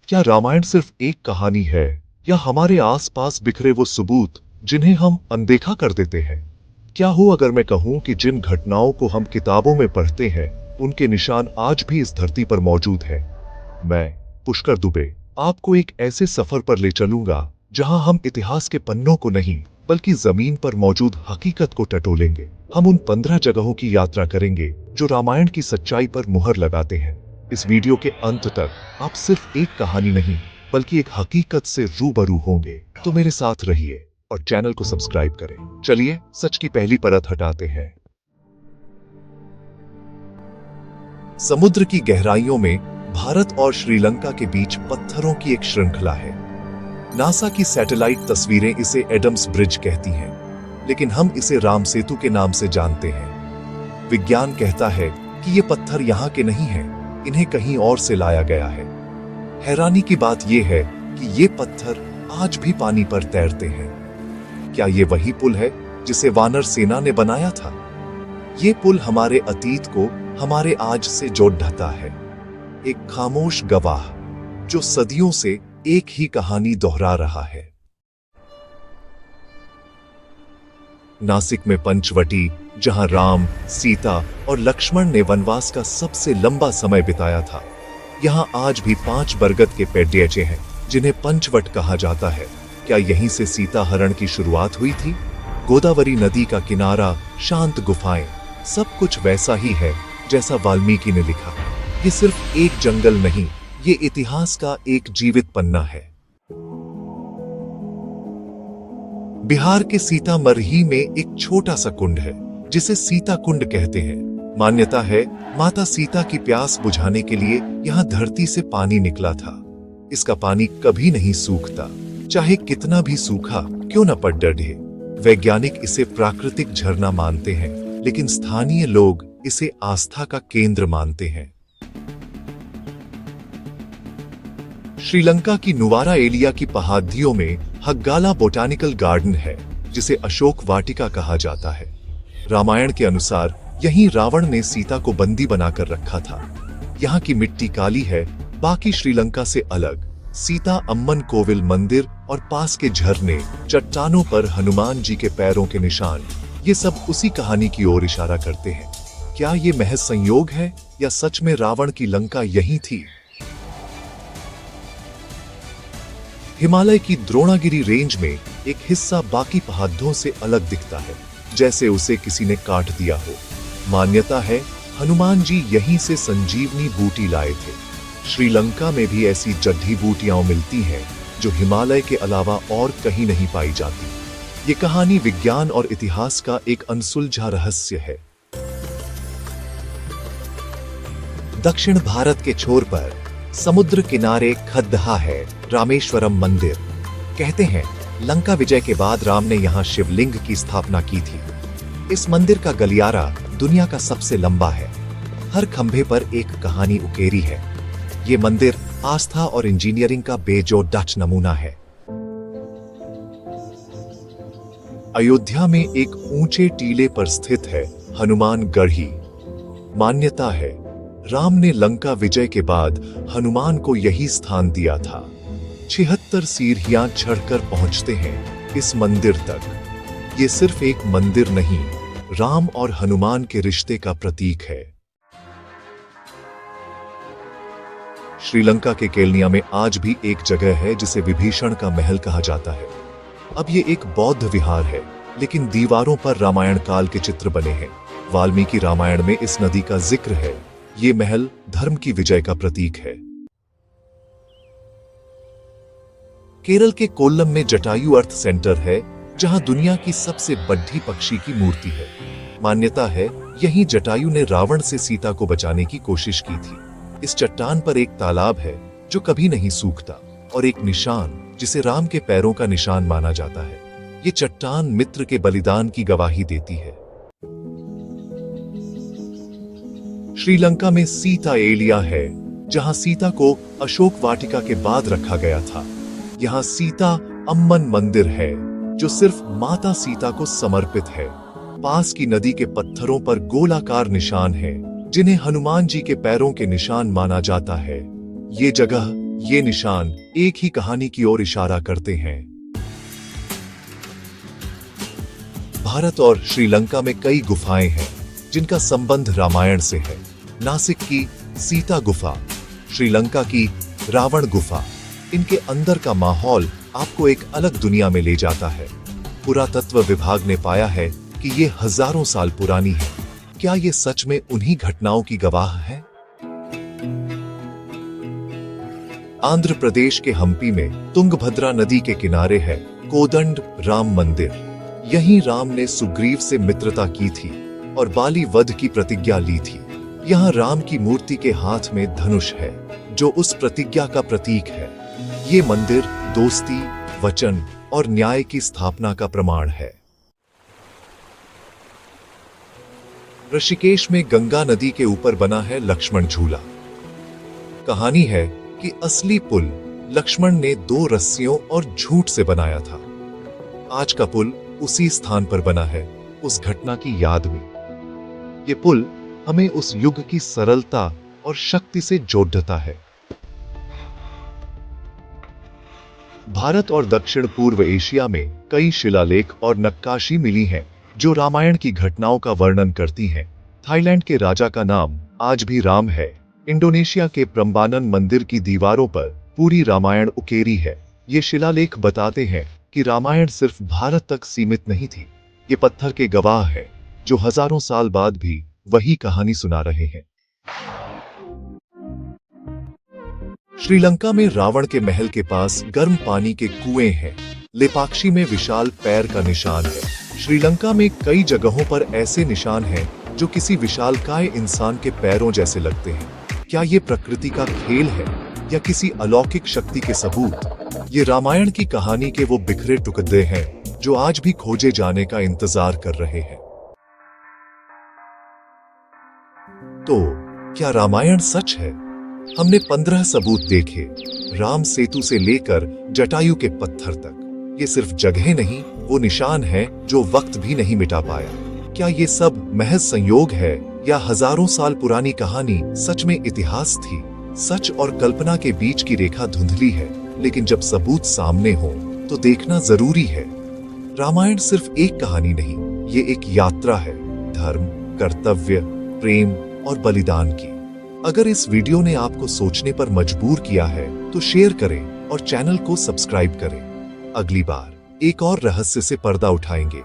क्या रामायण सिर्फ एक कहानी है या हमारे आसपास बिखरे वो सबूत जिन्हें हम अनदेखा कर देते हैं? क्या हो अगर मैं कहूं कि जिन घटनाओं को हम किताबों में पढ़ते हैं उनके निशान आज भी इस धरती पर मौजूद हैं? मैं, पुष्कर दुबे, आपको एक ऐसे सफर पर ले चलूंगा जहां हम इतिहास के पन्नों को नहीं बल्कि जमीन पर मौजूद हकीकत को टटोलेंगे। हम उन 15 जगहों की यात्रा करेंगे जो रामायण की सच्चाई पर मुहर लगाते हैं। इस वीडियो के अंत तक आप सिर्फ एक कहानी नहीं बल्कि एक हकीकत से रूबरू होंगे। तो मेरे साथ रहिए और चैनल को सब्सक्राइब करें। चलिए सच की पहली परत हटाते हैं। समुद्र की गहराइयों में भारत और श्रीलंका के बीच पत्थरों की एक श्रृंखला है। नासा की सैटेलाइट तस्वीरें इसे एडम्स ब्रिज कहती हैं, लेकिन हम इसे राम सेतु के नाम से जानते हैं। विज्ञान कहता है कि ये पत्थर यहाँ के नहीं हैं, इन्हें कहीं और से लाया गया है। हैरानी की बात यह है कि ये पत्थर आज भी पानी पर तैरते हैं। क्या ये वही पुल है जिसे वानर सेना ने बनाया था? ये पुल हमारे अतीत को हमारे आज से जोड़ ढाता है। एक खामोश गवाह जो सदियों से एक ही कहानी दोहरा रहा है। नासिक में पंचवटी, जहां राम, सीता और लक्ष्मण ने वनवास का सबसे लंबा समय बिताया था, यहां आज भी 5 बरगद के पेड़ हैं जिन्हें पंचवट कहा जाता है। क्या यहीं से सीता हरण की शुरुआत हुई थी? गोदावरी नदी का किनारा, शांत गुफाएं, सब कुछ वैसा ही है जैसा वाल्मीकि ने लिखा। ये सिर्फ एक जंगल नहीं, ये इतिहास का एक जीवित पन्ना है। बिहार के सीतामढ़ी में एक छोटा सा कुंड है जिसे सीता कुंड कहते हैं। मान्यता है माता सीता की प्यास बुझाने के लिए यहाँ धरती से पानी निकला था। इसका पानी कभी नहीं सूखता, चाहे कितना भी सूखा क्यों न पड़ डढ़े। वैज्ञानिक इसे प्राकृतिक झरना मानते हैं, लेकिन स्थानीय लोग इसे आस्था का केंद्र मानते हैं। श्रीलंका की नुवारा एलिया की पहाड़ियों में हग्गाला बोटानिकल गार्डन है, जिसे अशोक वाटिका कहा जाता है। रामायण के अनुसार यहीं रावण ने सीता को बंदी बनाकर रखा था। यहाँ की मिट्टी काली है, बाकी श्रीलंका से अलग। सीता अम्मन कोविल मंदिर और पास के झरने, चट्टानों पर हनुमान जी के पैरों के निशान, ये सब उसी कहानी की ओर इशारा करते हैं। क्या ये महज संयोग है या सच में रावण की लंका यहीं थी? हिमालय की द्रोणागिरी रेंज में एक हिस्सा बाकी पहाड़ों से अलग दिखता है, जैसे उसे किसी ने काट दिया हो। मान्यता है हनुमान जी यहीं से संजीवनी बूटी लाए थे। श्रीलंका में भी ऐसी जड़ी बूटियां मिलती हैं जो हिमालय के अलावा और कहीं नहीं पाई जाती। ये कहानी विज्ञान और इतिहास का एक अनसुलझा रहस्य है। दक्षिण भारत के छोर पर समुद्र किनारे खद्दहा है रामेश्वरम मंदिर। कहते हैं लंका विजय के बाद राम ने यहाँ शिवलिंग की स्थापना की थी। इस मंदिर का गलियारा दुनिया का सबसे लंबा है। हर खंभे पर एक कहानी उकेरी है। ये मंदिर आस्था और इंजीनियरिंग का बेजोड़ डच नमूना है। अयोध्या में एक ऊंचे टीले पर स्थित है हनुमान गढ़ी। मान्यता है राम ने लंका विजय के बाद हनुमान को यही स्थान दिया था। 76 सीढ़ियां चढ़कर पहुंचते हैं इस मंदिर तक। ये सिर्फ एक मंदिर नहीं, राम और हनुमान के रिश्ते का प्रतीक है। श्रीलंका के केलनिया में आज भी एक जगह है जिसे विभीषण का महल कहा जाता है। अब ये एक बौद्ध विहार है, लेकिन दीवारों पर रामायण काल के चित्र बने हैं। वाल्मीकि रामायण में इस नदी का जिक्र है। ये महल धर्म की विजय का प्रतीक है। केरल के कोल्लम में जटायु अर्थ सेंटर है, जहां दुनिया की सबसे बड़ी पक्षी की मूर्ति है। मान्यता है यहीं जटायु ने रावण से सीता को बचाने की कोशिश की थी। इस चट्टान पर एक तालाब है जो कभी नहीं सूखता और एक निशान जिसे राम के पैरों का निशान माना जाता है। ये चट्टान मित्र के बलिदान की गवाही देती है। श्रीलंका में सीता एलिया है, जहां सीता को अशोक वाटिका के बाद रखा गया था। यहाँ सीता अम्मन मंदिर है जो सिर्फ माता सीता को समर्पित है। पास की नदी के पत्थरों पर गोलाकार निशान हैं, जिन्हें हनुमान जी के पैरों के निशान माना जाता है। ये जगह ये निशान एक ही कहानी की ओर इशारा करते हैं। भारत और श्रीलंका में कई गुफाएं हैं जिनका संबंध रामायण से है। नासिक की सीता गुफा, श्रीलंका की रावण गुफा, इनके अंदर का माहौल आपको एक अलग दुनिया में ले जाता है। पुरातत्व विभाग ने पाया है कि ये हजारों साल पुरानी है। क्या ये सच में उन्हीं घटनाओं की गवाह है? आंध्र प्रदेश के हम्पी में तुंगभद्रा नदी के किनारे है कोदंड राम मंदिर। यहीं राम ने सुग्रीव से मित्रता की थी और बाली वध की प्रतिज्ञा ली थी। यहाँ राम की मूर्ति के हाथ में धनुष है जो उस प्रतिज्ञा का प्रतीक है। ये मंदिर दोस्ती, वचन और न्याय की स्थापना का प्रमाण है। ऋषिकेश में गंगा नदी के ऊपर बना है लक्ष्मण झूला। कहानी है कि असली पुल लक्ष्मण ने 2 रस्सियों और झूठ से बनाया था। आज का पुल उसी स्थान पर बना है, उस घटना की याद में। ये पुल हमें उस युग की सरलता और शक्ति से जोड़ता है। भारत और दक्षिण पूर्व एशिया में कई शिलालेख और नक्काशी मिली हैं जो रामायण की घटनाओं का वर्णन करती हैं। थाईलैंड के राजा का नाम आज भी राम है। इंडोनेशिया के प्रम्बानन मंदिर की दीवारों पर पूरी रामायण उकेरी है। ये शिलालेख बताते हैं कि रामायण सिर्फ भारत तक सीमित नहीं थी। ये पत्थर के गवाह हैं जो हजारों साल बाद भी वही कहानी सुना रहे हैं। श्रीलंका में रावण के महल के पास गर्म पानी के कुएं हैं। लेपाक्षी में विशाल पैर का निशान है। श्रीलंका में कई जगहों पर ऐसे निशान हैं जो किसी विशालकाय इंसान के पैरों जैसे लगते हैं। क्या ये प्रकृति का खेल है या किसी अलौकिक शक्ति के सबूत? ये रामायण की कहानी के वो बिखरे टुकड़े हैं जो आज भी खोजे जाने का इंतजार कर रहे हैं। तो क्या रामायण सच है? हमने 15 सबूत देखे, राम सेतु से लेकर जटायु के पत्थर तक। ये सिर्फ जगह नहीं, वो निशान है जो वक्त भी नहीं मिटा पाया। क्या ये सब महज संयोग है या हजारों साल पुरानी कहानी सच में इतिहास थी? सच और कल्पना के बीच की रेखा धुंधली है, लेकिन जब सबूत सामने हो तो देखना जरूरी है। रामायण सिर्फ एक कहानी नहीं, ये एक यात्रा है धर्म, कर्तव्य, प्रेम और बलिदान की। अगर इस वीडियो ने आपको सोचने पर मजबूर किया है तो शेयर करें और चैनल को सब्सक्राइब करें। अगली बार एक और रहस्य से पर्दा उठाएंगे।